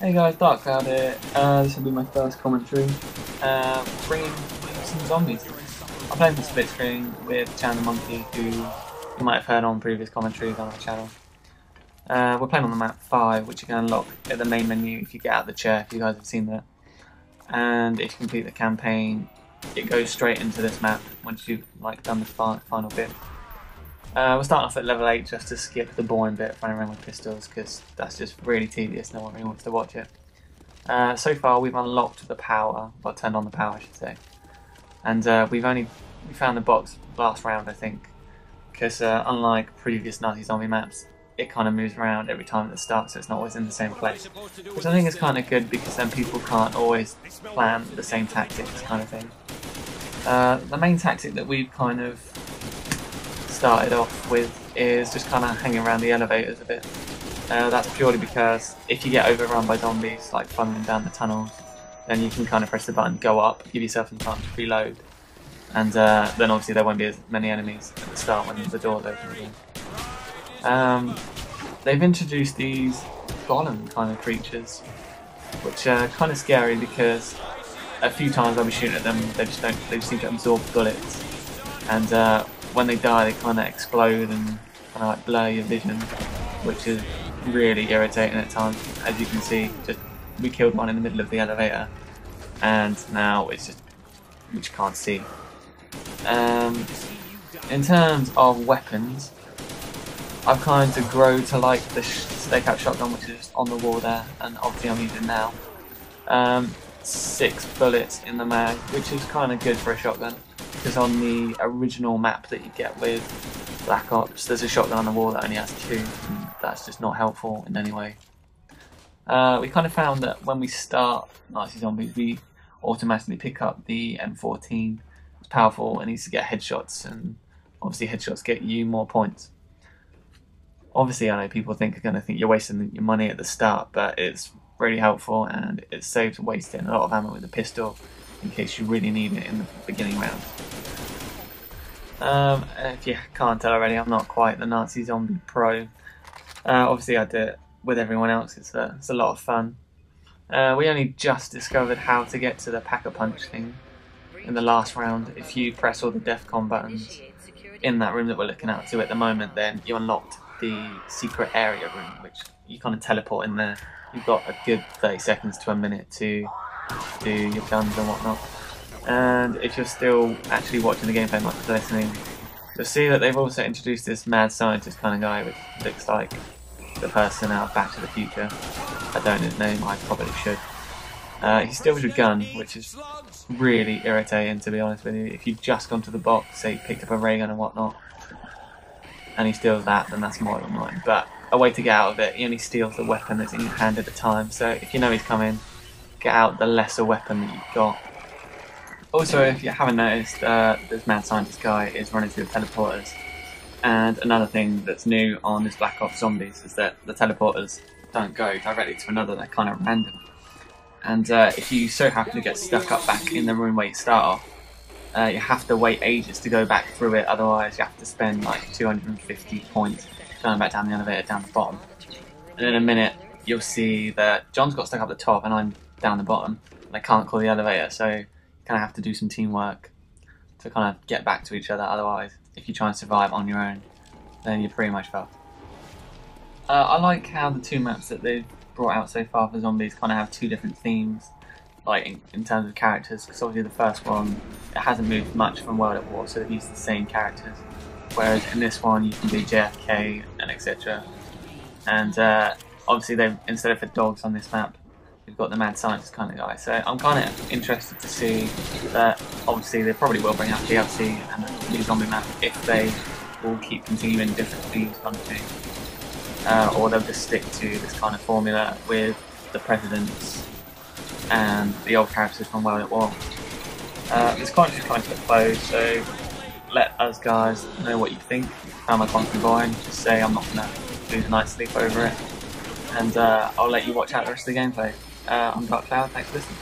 Hey guys, Dark Cloud here. This will be my first commentary. Bringing some zombies. I'm playing for split screen with Chan the Monkey, who you might have heard on previous commentaries on our channel. We're playing on the map 5, which you can unlock at the main menu if you get out of the chair, if you guys have seen that. And if you complete the campaign, it goes straight into this map once you've done the final bit. We're starting off at level 8 just to skip the boring bit of running around with pistols, because that's just really tedious, no one really wants to watch it. So far we've unlocked the power, well, turned on the power I should say, and we found the box last round I think, because unlike previous Nazi zombie maps, it kind of moves around every time at the start, so it's not always in the same place, which I think is kind of good because then people can't always plan the same tactics kind of thing. The main tactic that we've kind of started off with is just kind of hanging around the elevators a bit. That's purely because if you get overrun by zombies like funneling down the tunnels, then you can kind of press the button, go up, give yourself some time to reload, and then obviously there won't be as many enemies at the start when the doors open again. They've introduced these golem kind of creatures, which are kind of scary because a few times I'll be shooting at them, they just seem to absorb bullets, and when they die they kind of explode and kind of like blur your vision, which is really irritating at times. As you can see, we killed one in the middle of the elevator and now it's just we just can't see. In terms of weapons, I've kind of grown to like the stakeout shotgun, which is on the wall there, and obviously I'm using now. 6 bullets in the mag, which is kind of good for a shotgun, because on the original map that you get with Black Ops, there's a shotgun on the wall that only has 2, and that's just not helpful in any way. We kind of found that when we start Nazi Zombies, we automatically pick up the M14. It's powerful, it needs to get headshots, and obviously headshots get you more points. Obviously I know people are going to think you're wasting your money at the start, but it's really helpful and it saves wasting a lot of ammo with a pistol in case you really need it in the beginning round. If you can't tell already, I'm not quite the Nazi Zombie Pro. Obviously I do it with everyone else, it's a lot of fun. We only just discovered how to get to the Pack-a-Punch thing in the last round. If you press all the DEFCON buttons in that room that we're looking at at the moment, then you unlocked the secret area room, which you kind of teleport in there. You've got a good 30 seconds to a minute to do your guns and whatnot. And if you're still actually watching the gameplay, not just listening, you'll see that they've also introduced this mad scientist kind of guy, which looks like the person out of Back to the Future. I don't know his name, I probably should. He steals your gun, which is really irritating, to be honest with you. If you've just gone to the box, say you picked up a ray gun and whatnot, and he steals that, then that's more annoying. But a way to get out of it, he only steals the weapon that's in your hand at a time, so if you know he's coming, get out the lesser weapon that you've got. Also, if you haven't noticed, this mad scientist guy is running through the teleporters, and another thing that's new on this Black Ops Zombies is that the teleporters don't go directly to another, they're kind of random. And if you so happen to get stuck up back in the room where you start off, you have to wait ages to go back through it, otherwise you have to spend like 250 points going back down the elevator down the bottom. And in a minute you'll see that John's got stuck up the top and I'm down the bottom, and I can't call the elevator, so you kind of have to do some teamwork to kind of get back to each other, otherwise if you try and survive on your own, then you're pretty much fucked. I like how the 2 maps that they've brought out so far for zombies kind of have 2 different themes, like in terms of characters, because obviously the first one, it hasn't moved much from World at War, so they've used the same characters, whereas in this one you can be JFK and etc. And obviously they've, instead of the dogs on this map, we've got the mad scientist kind of guy, so I'm kind of interested to see that. Obviously they probably will bring out DLC and a new zombie map if they will keep continuing different themes kind of thing, or they'll just stick to this kind of formula with the presidents and the old characters from World at War. This content is coming to a close, so let us guys know what you think. Found my content boring, just say I'm not going to lose a night's sleep over it, and I'll let you watch out the rest of the gameplay. I'm Dark Cloud, thanks for listening.